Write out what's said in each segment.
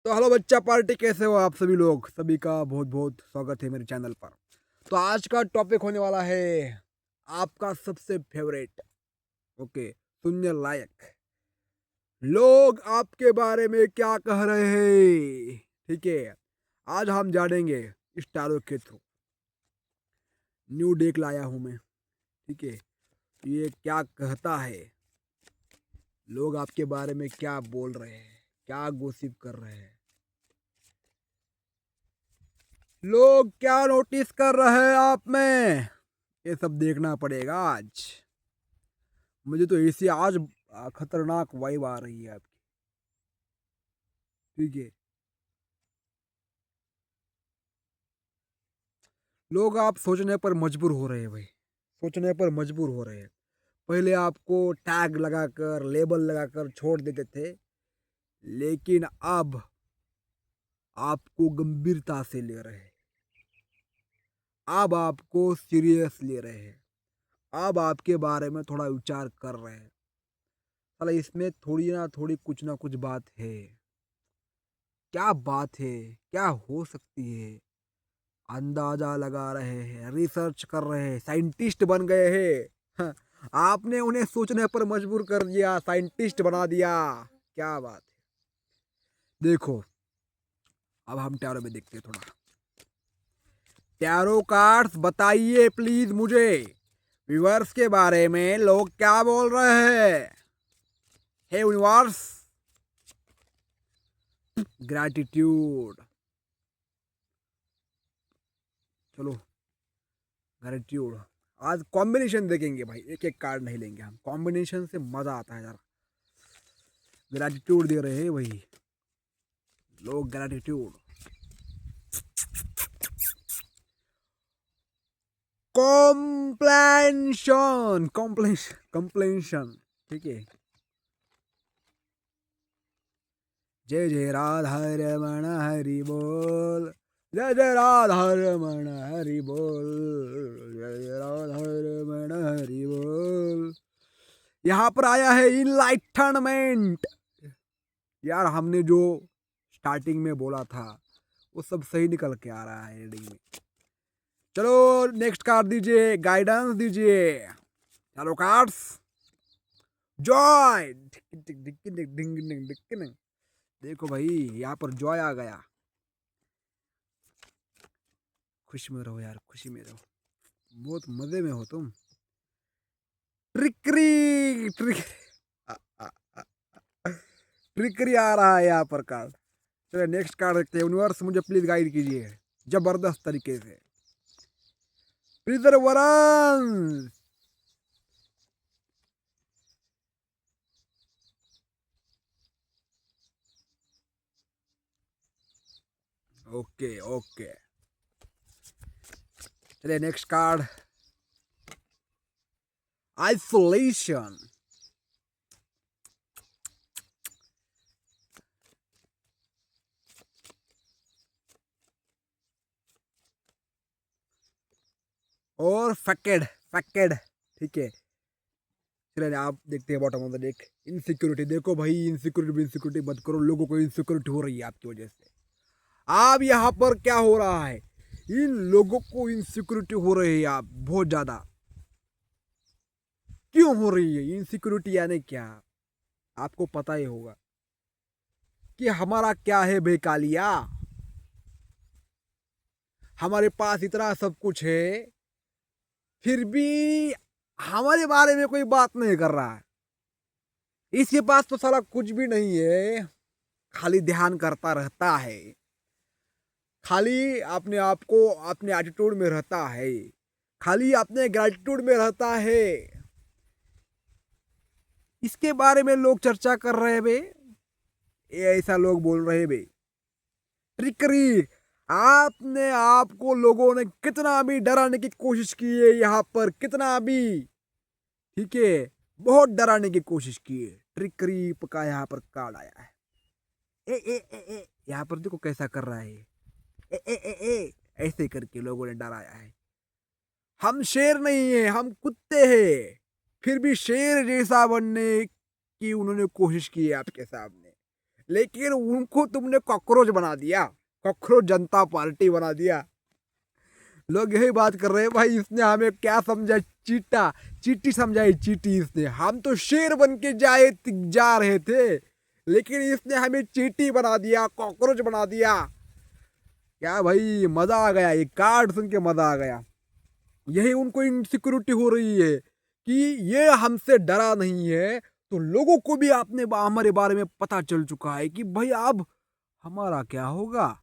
तो हेलो बच्चा पार्टी, कैसे हो आप सभी लोग? सभी का बहुत बहुत स्वागत है मेरे चैनल पर। तो आज का टॉपिक होने वाला है आपका सबसे फेवरेट, ओके, सुनने लायक लोग आपके बारे में क्या कह रहे हैं। ठीक है, आज हम जानेंगे इस टैरो के थ्रू। न्यू डेक लाया हूं मैं। ठीक है, ये क्या कहता है, लोग आपके बारे में क्या बोल रहे हैं, क्या गोसिप कर रहे हैं, लोग क्या नोटिस कर रहे हैं आप में, ये सब देखना पड़ेगा आज। मुझे तो ऐसी आज खतरनाक वाइब आ रही है आपकी। ठीक है, लोग आप सोचने पर मजबूर हो रहे हैं भाई, सोचने पर मजबूर हो रहे हैं। पहले आपको टैग लगाकर, लेबल लगाकर छोड़ देते थे, लेकिन अब आपको गंभीरता से ले रहे हैं, अब आपको सीरियस ले रहे हैं, अब आपके बारे में थोड़ा विचार कर रहे हैं। साला इसमें थोड़ी ना कुछ बात है। क्या बात है, क्या हो सकती है? अंदाजा लगा रहे हैं, रिसर्च कर रहे हैं, साइंटिस्ट बन गए हैं। हाँ, आपने उन्हें सोचने पर मजबूर कर दिया, साइंटिस्ट बना दिया। क्या बात है। देखो, अब हम टैरो में देखते हैं थोड़ा। टैरो कार्ड्स बताइए प्लीज मुझे, व्यूअर्स के बारे में लोग क्या बोल रहे हैं। हे यूनिवर्स, ग्रैटिट्यूड, चलो ग्रैटिट्यूड। आज कॉम्बिनेशन देखेंगे भाई, एक एक कार्ड नहीं लेंगे हम, कॉम्बिनेशन से मजा आता है यार। ग्रैटिट्यूड दे रहे हैं भाई लोग, ग्रैटिट्यूड। कॉम्प्लेंशन, कॉम्प्लेंशन। ठीक है, जय जय राधा रमण हरि बोल, जय जय राधा रमण हरि बोल, जय जय राधा रमण हरि बोल। यहाँ पर आया है इनलाइटनमेंट। यार हमने जो स्टार्टिंग में बोला था वो सब सही निकल के आ रहा है रीडिंग में। चलो नेक्स्ट कार्ड दीजिए, गाइडेंस दीजिए। चलो कार्ड्स, जॉय। देखो भाई, यहाँ पर जॉय आ गया। खुश में रहो यार, खुशी में रहो, बहुत मजे में हो तुम। ट्रिकरी ट्रिक ट्रिकरी आ रहा है यहाँ पर कार्ड। चलो नेक्स्ट कार्ड देखते हैं। यूनिवर्स मुझे प्लीज गाइड कीजिए जबरदस्त तरीके से। प्रिजर्वरेंस। ओके ओके, चलिए नेक्स्ट कार्ड, आइसोलेशन। और फैकेड, फैकेड। ठीक है, चलिए आप देखते हैं bottom of the deck. Insecurity, देखो भाई, इनसिक्योरिटी मत करो, लोगों को इनसिक्योरिटी हो रही है आपकी वजह से। आप यहाँ पर क्या हो रहा है, इन लोगों को इनसिक्योरिटी हो रही है आप बहुत ज्यादा। क्यों हो रही है इनसिक्योरिटी, यानी क्या? आपको पता ही होगा कि हमारा क्या है बेकालिया, हमारे पास इतना सब कुछ है, फिर भी हमारे बारे में कोई बात नहीं कर रहा है। इसके पास तो साला कुछ भी नहीं है, खाली ध्यान करता रहता है, खाली अपने आप को अपने एटीट्यूड में रहता है, खाली अपने ग्रेटिट्यूड में रहता है। इसके बारे में लोग चर्चा कर रहे हैं बे, ये ऐसा लोग बोल रहे हैं बे। ट्रिकरी, आपने आपको लोगों ने कितना भी डराने की कोशिश की है यहाँ पर, कितना भी। ठीक है, बहुत डराने की कोशिश की है। ट्रिकरी का यहाँ पर कार्ड आया है। ए ए ए ए, यहाँ पर देखो कैसा कर रहा है, ए ए ए ए, ऐसे करके लोगों ने डराया है। हम शेर नहीं है, हम कुत्ते हैं, फिर भी शेर जैसा बनने की उन्होंने कोशिश की है आपके सामने। लेकिन उनको तुमने कॉकरोच बना दिया, कॉकरोच जनता पार्टी बना दिया। लोग यही बात कर रहे हैं भाई, इसने हमें क्या समझा, चीटा, चीटी समझाई, चीटी इसने। हम तो शेर बन के जा रहे थे, लेकिन इसने हमें चीटी बना दिया, कॉकरोच बना दिया। क्या भाई, मजा आ गया, ये कार्ड सुन के मजा आ गया। यही उनको इनसिक्योरिटी हो रही है कि ये हमसे डरा नहीं है, तो लोगों को भी हमारे बारे में पता चल चुका है कि भाई अब हमारा क्या होगा।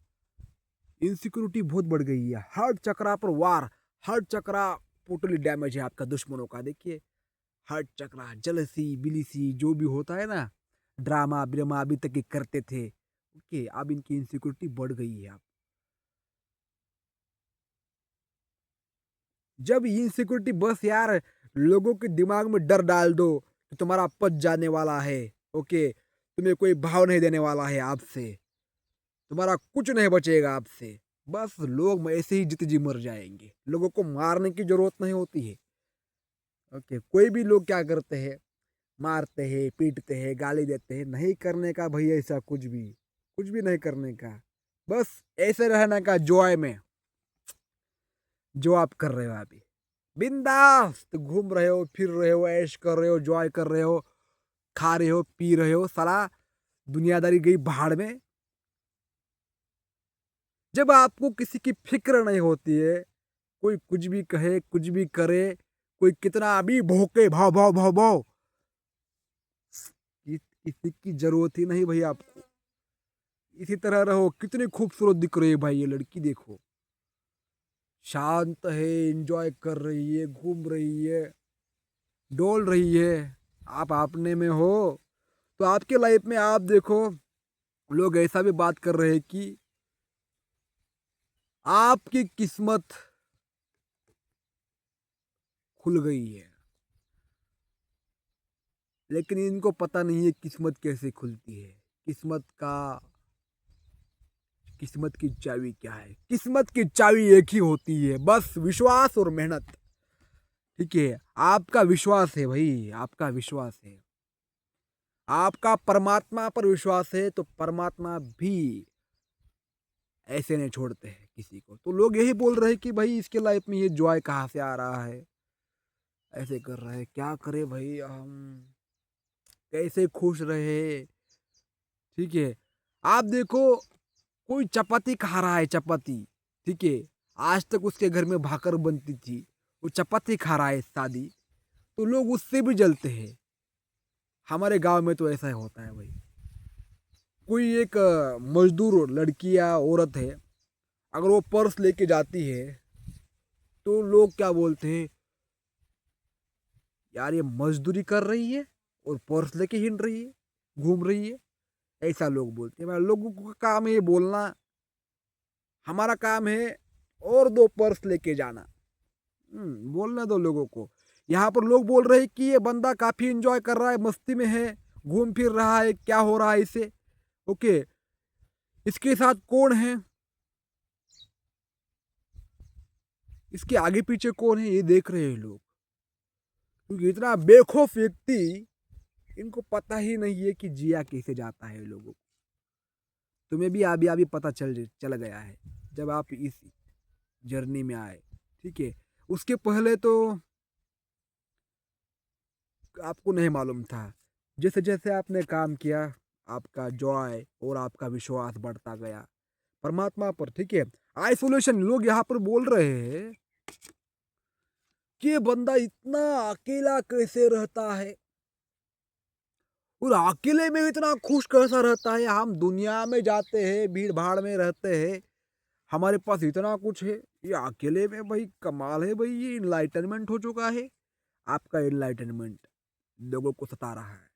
इनसिक्योरिटी बहुत बढ़ गई है, हर चक्रा पर वार, हर चक्रा टोटली डैमेज है आपका दुश्मनों का। देखिए, हर चक्रा, जलसी बिलीसी जो भी होता है ना, ड्रामा ब्रामा अभी तक ये करते थे, ओके, अब इनकी इनसिक्योरिटी बढ़ गई है। अब जब इनसिक्योरिटी, बस यार लोगों के दिमाग में डर डाल दो कि तुम्हारा पद जाने वाला है, ओके, तुम्हें कोई भाव नहीं देने वाला है आपसे, तुम्हारा कुछ नहीं बचेगा आपसे, बस लोग ऐसे ही जित जी मर जाएंगे। लोगों को मारने की जरूरत नहीं होती है, ओके। कोई भी लोग क्या करते हैं, मारते हैं, पीटते हैं, गाली देते हैं, नहीं करने का भाई ऐसा कुछ भी नहीं करने का। बस ऐसे रहने का जॉय में, जो आप कर रहे हो अभी, बिंदास घूम रहे हो, फिर रहे हो, ऐश कर रहे हो, जॉय कर रहे हो, खा रहे हो, पी रहे हो, साला दुनियादारी गई भाड़ में। जब आपको किसी की फिक्र नहीं होती है, कोई कुछ भी कहे, कुछ भी करे, कोई कितना भी भौंके, भाव भाव भाव भाव, किसी की जरूरत ही नहीं भाई आपको। इसी तरह रहो। कितनी खूबसूरत दिख रही है भाई ये लड़की, देखो, शांत है, एंजॉय कर रही है, घूम रही है, डोल रही है। आप अपने में हो तो आपके लाइफ में आप देखो, लोग ऐसा भी बात कर रहे हैं कि आपकी किस्मत खुल गई है, लेकिन इनको पता नहीं है किस्मत कैसे खुलती है। किस्मत का, किस्मत की चाबी क्या है? किस्मत की चाबी एक ही होती है, बस विश्वास और मेहनत। ठीक है, आपका विश्वास है भाई, आपका विश्वास है, आपका परमात्मा पर विश्वास है, तो परमात्मा भी ऐसे नहीं छोड़ते हैं किसी को। तो लोग यही बोल रहे हैं कि भाई इसके लाइफ में ये जॉय कहाँ से आ रहा है, ऐसे कर रहा है, क्या करे भाई, हम कैसे खुश रहे। ठीक है, आप देखो, कोई चपाती खा रहा है, चपाती, ठीक है, आज तक उसके घर में भाकर बनती थी, वो चपाती खा रहा है शादी, तो लोग उससे भी जलते हैं। हमारे गांव में तो ऐसा ही होता है भाई। कोई एक मजदूर लड़की या औरत है, अगर वो पर्स लेके जाती है, तो लोग क्या बोलते हैं, यार ये मजदूरी कर रही है और पर्स लेके हिंड रही है, घूम रही है, ऐसा लोग बोलते हैं। लोगों का काम है ये बोलना, हमारा काम है और दो पर्स लेके जाना। बोलने दो लोगों को। यहाँ पर लोग बोल रहे हैं कि ये बंदा काफी एंजॉय कर रहा है, मस्ती में है, घूम फिर रहा है, क्या हो रहा है इसे, ओके, इसके साथ कौन है, इसके आगे पीछे कौन है, ये देख रहे हैं लोग। क्योंकि इतना बेखौफ व्यक्ति, इनको पता ही नहीं है कि जिया कैसे जाता है लोगों को। तुम्हें भी अभी अभी पता चल गया है, जब आप इस जर्नी में आए, ठीक है। उसके पहले तो आपको नहीं मालूम था। जैसे जैसे आपने काम किया, आपका जॉय और आपका विश्वास बढ़ता गया परमात्मा पर, ठीक है। आइसोलेशन, लोग यहाँ पर बोल रहे हैं कि ये बंदा इतना अकेला कैसे रहता है और अकेले में इतना खुश कैसा रहता है। हम दुनिया में जाते हैं, भीड़ भाड़ में रहते हैं, हमारे पास इतना कुछ है, ये अकेले में भाई कमाल है भाई, ये इनलाइटनमेंट हो चुका है। आपका इनलाइटनमेंट लोगों को सता रहा है।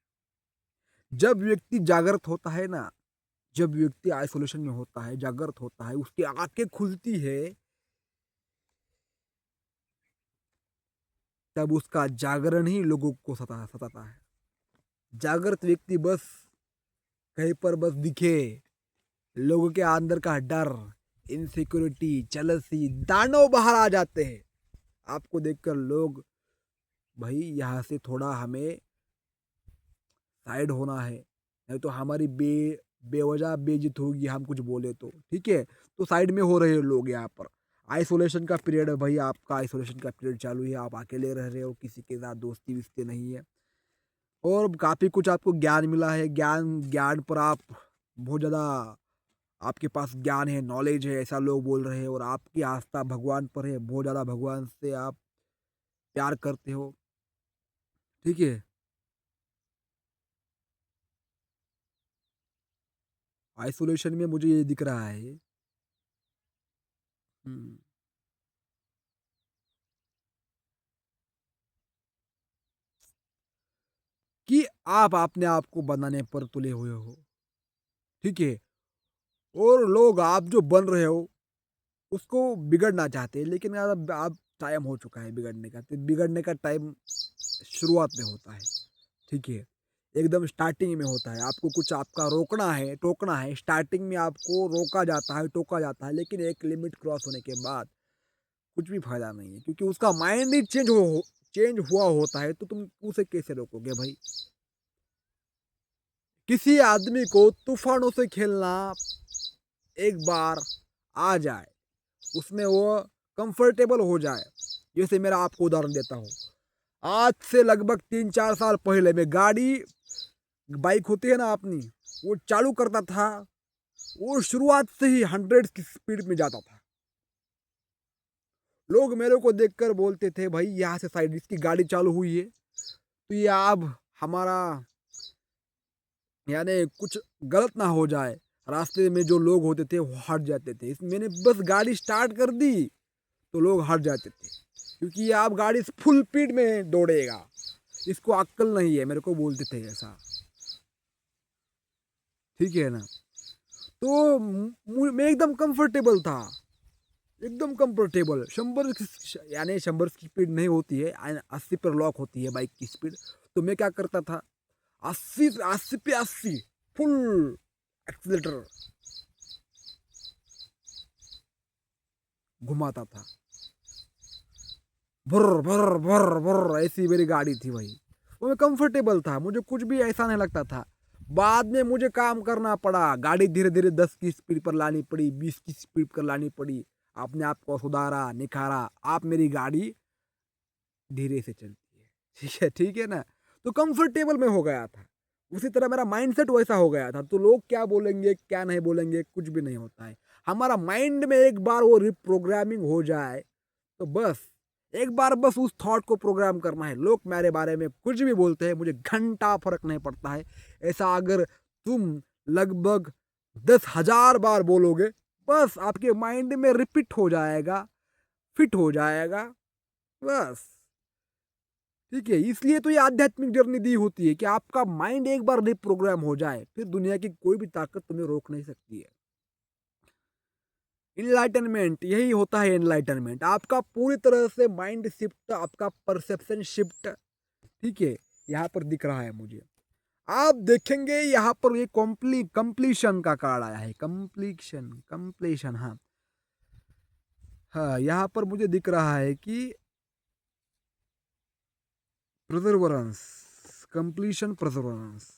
जब व्यक्ति जागृत होता है ना, जब व्यक्ति आइसोलेशन में होता है, जागृत होता है, उसकी आंखें खुलती है, तब उसका जागरण ही लोगों को सताता है। जागृत व्यक्ति बस कहीं पर बस दिखे, लोगों के अंदर का डर, इनसिक्योरिटी, जेलसी, दानव बाहर आ जाते हैं। आपको देखकर लोग, भाई यहाँ से थोड़ा हमें साइड होना है, नहीं तो हमारी बेवजह बेइज्जत होगी हम कुछ बोले तो, ठीक है। तो साइड में हो रहे हैं लोग यहाँ पर। आइसोलेशन का पीरियड है भाई, आपका आइसोलेशन का पीरियड चालू है, आप अकेले रह रहे हो, किसी के साथ दोस्ती विस्ती नहीं है। और काफ़ी कुछ आपको ज्ञान मिला है, ज्ञान ज्ञान पर आप बहुत ज़्यादा, आपके पास ज्ञान है, नॉलेज है, ऐसा लोग बोल रहे हैं। और आपकी आस्था भगवान पर है, बहुत ज़्यादा भगवान से आप प्यार करते हो, ठीक है। आइसोलेशन में मुझे ये दिख रहा है। हम्म, कि आप अपने आप को बनाने पर तुले हुए हो, ठीक है। और लोग आप जो बन रहे हो उसको बिगड़ना चाहते हैं, लेकिन यार अब आप टाइम हो चुका है बिगड़ने का। तो बिगड़ने का टाइम शुरुआत में होता है, ठीक है। एकदम स्टार्टिंग में होता है। आपको कुछ आपका रोकना है, टोकना है, स्टार्टिंग में आपको रोका जाता है, टोका जाता है, लेकिन एक लिमिट क्रॉस होने के बाद कुछ भी फायदा नहीं है, क्योंकि उसका माइंड ही चेंज हुआ होता है। तो तुम उसे कैसे रोकोगे भाई? किसी आदमी को तूफानों से खेलना एक बार आ जाए, उसमें वो कंफर्टेबल हो जाए। जैसे मेरा आपको उदाहरण देता हूँ, आज से लगभग 3-4 साल पहले मैं गाड़ी, बाइक होती है ना अपनी, वो चालू करता था, वो शुरुआत से ही 100 की स्पीड में जाता था। लोग मेरे को देखकर बोलते थे भाई यहाँ से साइड, इसकी गाड़ी चालू हुई है तो ये अब हमारा, यानी कुछ गलत ना हो जाए। रास्ते में जो लोग होते थे वो हट जाते थे। मैंने बस गाड़ी स्टार्ट कर दी तो लोग हट जाते थे, क्योंकि ये आप गाड़ी फुल स्पीड में दौड़ेगा, इसको अक्ल नहीं है, मेरे को बोलते थे ऐसा, ठीक है ना। तो मैं एकदम कंफर्टेबल था, एकदम कंफर्टेबल। 100 की स्पीड नहीं होती है, 80 पर लॉक होती है बाइक की स्पीड। तो मैं क्या करता था, 80 पे 80 फुल एक्सीलेटर घुमाता था, भर भर भर भर, ऐसी मेरी गाड़ी थी भाई। वो मैं कंफर्टेबल था, मुझे कुछ भी ऐसा नहीं लगता था। बाद में मुझे काम करना पड़ा, गाड़ी धीरे धीरे 10 की स्पीड पर लानी पड़ी, 20 की स्पीड पर लानी पड़ी। अपने आप को सुधारा, निखारा, आप मेरी गाड़ी धीरे से चलती है, ठीक है ना। तो कंफर्टेबल में हो गया था। उसी तरह मेरा माइंडसेट वैसा हो गया था। तो लोग क्या बोलेंगे क्या नहीं बोलेंगे कुछ भी नहीं होता है। हमारा माइंड में एक बार वो रिप्रोग्रामिंग हो जाए तो बस, एक बार बस उस थॉट को प्रोग्राम करना है। लोग मेरे बारे में कुछ भी बोलते हैं, मुझे घंटा फर्क नहीं पड़ता है। ऐसा अगर तुम लगभग 10,000 बार बोलोगे, बस आपके माइंड में रिपीट हो जाएगा, फिट हो जाएगा, बस, ठीक है। इसलिए तो ये आध्यात्मिक जर्नी दी होती है कि आपका माइंड एक बार रिप्रोग्राम हो जाए, फिर दुनिया की कोई भी ताकत तुम्हें रोक नहीं सकती है। इनलाइटनमेंट, यही होता है इनलाइटनमेंट। आपका पूरी तरह से माइंड शिफ्ट, आपका परसेप्शन शिफ्ट, ठीक है, यहाँ पर दिख रहा है मुझे। आप देखेंगे यहाँ पर ये कंप्लीशन का कार्ड आया है, कंप्लीशन कंप्लीशन, हाँ हाँ, यहाँ पर मुझे दिख रहा है कि प्रिजर्वेंस, कंप्लीशन, प्रिजर्वेंस।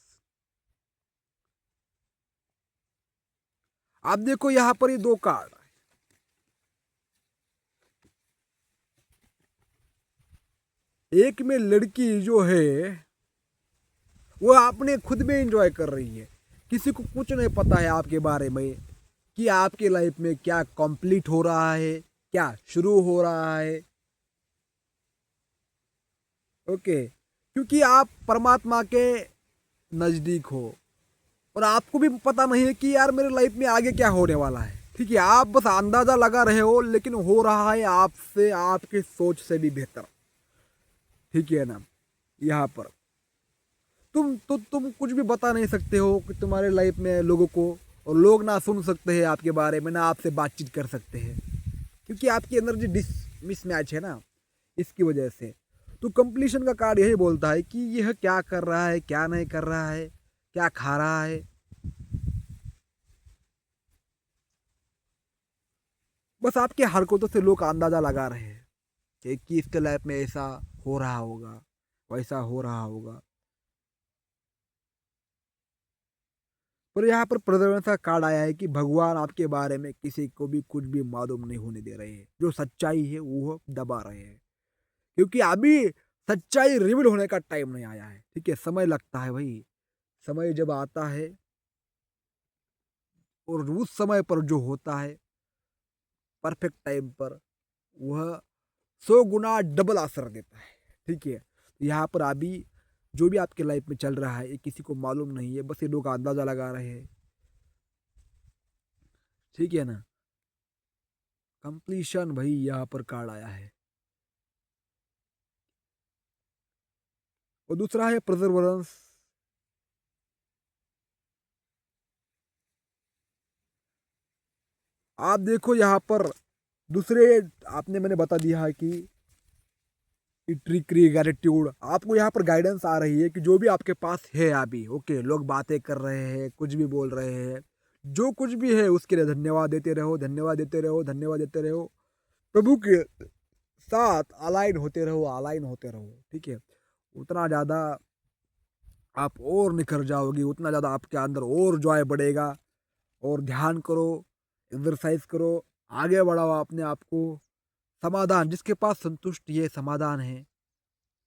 आप देखो यहाँ पर ये दो कार्ड, एक में लड़की जो है वो अपने खुद में एंजॉय कर रही है, किसी को कुछ नहीं पता है आपके बारे में कि आपके लाइफ में क्या कंप्लीट हो रहा है, क्या शुरू हो रहा है, ओके। क्योंकि आप परमात्मा के नज़दीक हो और आपको भी पता नहीं है कि यार मेरे लाइफ में आगे क्या होने वाला है, ठीक है। आप बस अंदाज़ा लगा रहे हो, लेकिन हो रहा है आपसे, आपके सोच से भी बेहतर, ठीक है ना। यहाँ पर तुम कुछ भी बता नहीं सकते हो कि तुम्हारे लाइफ में लोगों को, और लोग ना सुन सकते हैं आपके बारे में, ना आपसे बातचीत कर सकते हैं, क्योंकि आपकी एनर्जी मिसमैच है ना, इसकी वजह से। तो कंप्लीशन का कार्ड यही बोलता है कि यह क्या कर रहा है, क्या नहीं कर रहा है, क्या खा रहा है। बस आपके हरकतों से लोग अंदाजा लगा रहे हैं कि इसके लाइफ में ऐसा हो रहा होगा, वैसा हो रहा होगा। पर यहाँ पर परसेवरेंस का कार्ड आया है कि भगवान आपके बारे में किसी को भी कुछ भी मालूम नहीं होने दे रहे हैं। जो सच्चाई है वो दबा रहे हैं, क्योंकि अभी सच्चाई रिवील होने का टाइम नहीं आया है। ठीक है, समय लगता है भाई। समय जब आता है और उस समय पर जो होता है परफेक्ट टाइम पर, वह 100 गुना डबल असर देता है। ठीक है, यहाँ पर अभी जो भी आपके लाइफ में चल रहा है ये किसी को मालूम नहीं है, बस ये लोग अंदाजा लगा रहे हैं। ठीक है ना। कंप्लीशन भाई यहाँ पर कार्ड आया है। और दूसरा है परसेवरेंस। आप देखो यहाँ पर दूसरे, आपने मैंने बता दिया है कि ट्रिकरी गैरेट्यूड, आपको यहाँ पर गाइडेंस आ रही है कि जो भी आपके पास है अभी, ओके, लोग बातें कर रहे हैं, कुछ भी बोल रहे हैं, जो कुछ भी है उसके लिए धन्यवाद देते रहो, धन्यवाद देते रहो, धन्यवाद देते रहो। प्रभु के साथ अलाइन होते रहो, अलाइन होते रहो। ठीक है, उतना ज़्यादा आप और निखर जाओगे, उतना ज़्यादा आपके अंदर और जॉय बढ़ेगा। और ध्यान करो, एक्सरसाइज करो, आगे बढ़ाओ अपने आप को। समाधान, जिसके पास संतुष्टि है, समाधान है,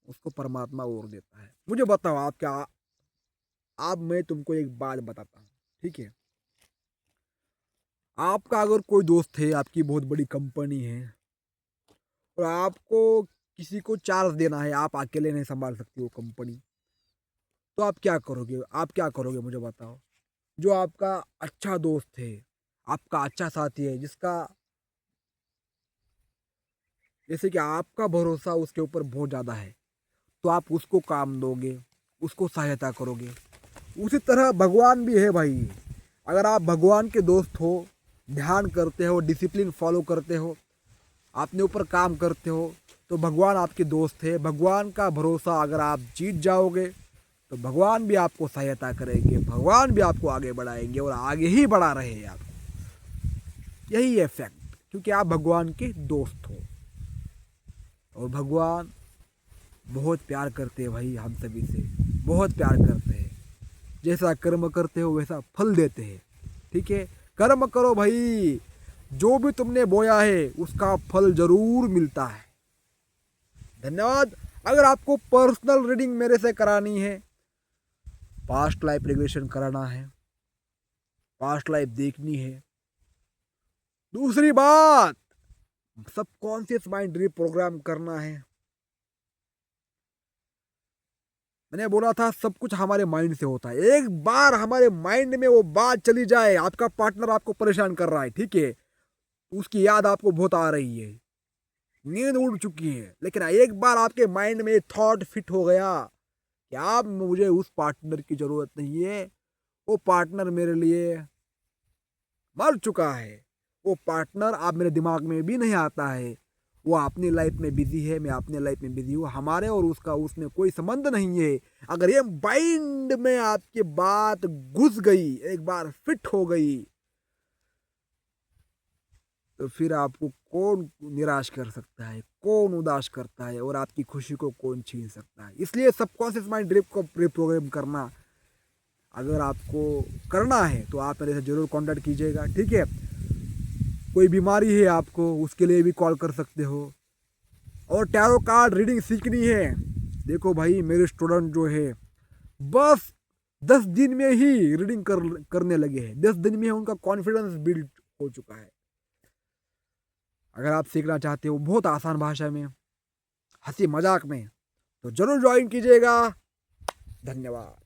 उसको परमात्मा और देता है। मुझे बताओ आप क्या, आप, मैं तुमको एक बात बताता हूँ। ठीक है, आपका अगर कोई दोस्त है, आपकी बहुत बड़ी कंपनी है और आपको किसी को चार्ज देना है, आप अकेले नहीं संभाल सकती वो कंपनी, तो आप क्या करोगे? आप क्या करोगे मुझे बताओ। जो आपका अच्छा दोस्त है, आपका अच्छा साथी है, जिसका जैसे कि आपका भरोसा उसके ऊपर बहुत ज़्यादा है, तो आप उसको काम दोगे, उसको सहायता करोगे। उसी तरह भगवान भी है भाई। अगर आप भगवान के दोस्त हो, ध्यान करते हो, डिसिप्लिन फॉलो करते हो, अपने ऊपर काम करते हो, तो भगवान आपके दोस्त है। भगवान का भरोसा अगर आप जीत जाओगे तो भगवान भी आपको सहायता करेंगे, भगवान भी आपको आगे बढ़ाएंगे और आगे ही बढ़ा रहे हैं आपको। यही है फैक्ट, क्योंकि आप भगवान के दोस्त हो। और भगवान बहुत प्यार करते हैं भाई, हम सभी से बहुत प्यार करते हैं। जैसा कर्म करते हो वैसा फल देते हैं। ठीक है, कर्म करो भाई, जो भी तुमने बोया है उसका फल जरूर मिलता है। धन्यवाद। अगर आपको पर्सनल रीडिंग मेरे से करानी है, पास्ट लाइफ रिग्रेशन कराना है, पास्ट लाइफ देखनी है, दूसरी बात सबकॉन्शियस माइंड रिप्रोग्राम करना है। मैंने बोला था सब कुछ हमारे माइंड से होता है। एक बार हमारे माइंड में वो बात चली जाए, आपका पार्टनर आपको परेशान कर रहा है, ठीक है, उसकी याद आपको बहुत आ रही है, नींद उड़ चुकी है, लेकिन एक बार आपके माइंड में थॉट फिट हो गया कि आप, मुझे उस पार्टनर की जरूरत नहीं है, वो पार्टनर मेरे लिए मर चुका है, वो पार्टनर आप मेरे दिमाग में भी नहीं आता है, वो अपनी लाइफ में बिजी है, मैं अपने लाइफ में बिजी हूँ, हमारे और उसका उसमें कोई संबंध नहीं है। अगर ये माइंड में आपकी बात घुस गई, एक बार फिट हो गई, तो फिर आपको कौन निराश कर सकता है, कौन उदास करता है, और आपकी खुशी को कौन छीन सकता है। इसलिए सबकॉन्शियस माइंड ड्रिप को रिप्रोग्राम करना अगर आपको करना है तो आप मेरे से जरूर कांटेक्ट कीजिएगा। ठीक है, कोई बीमारी है आपको, उसके लिए भी कॉल कर सकते हो। और टैरो कार्ड रीडिंग सीखनी है, देखो भाई मेरे स्टूडेंट जो है बस 10 दिन में ही रीडिंग करने लगे हैं, 10 दिन में उनका कॉन्फिडेंस बिल्ड हो चुका है। अगर आप सीखना चाहते हो बहुत आसान भाषा में, हंसी मजाक में, तो जरूर ज्वाइन कीजिएगा। धन्यवाद।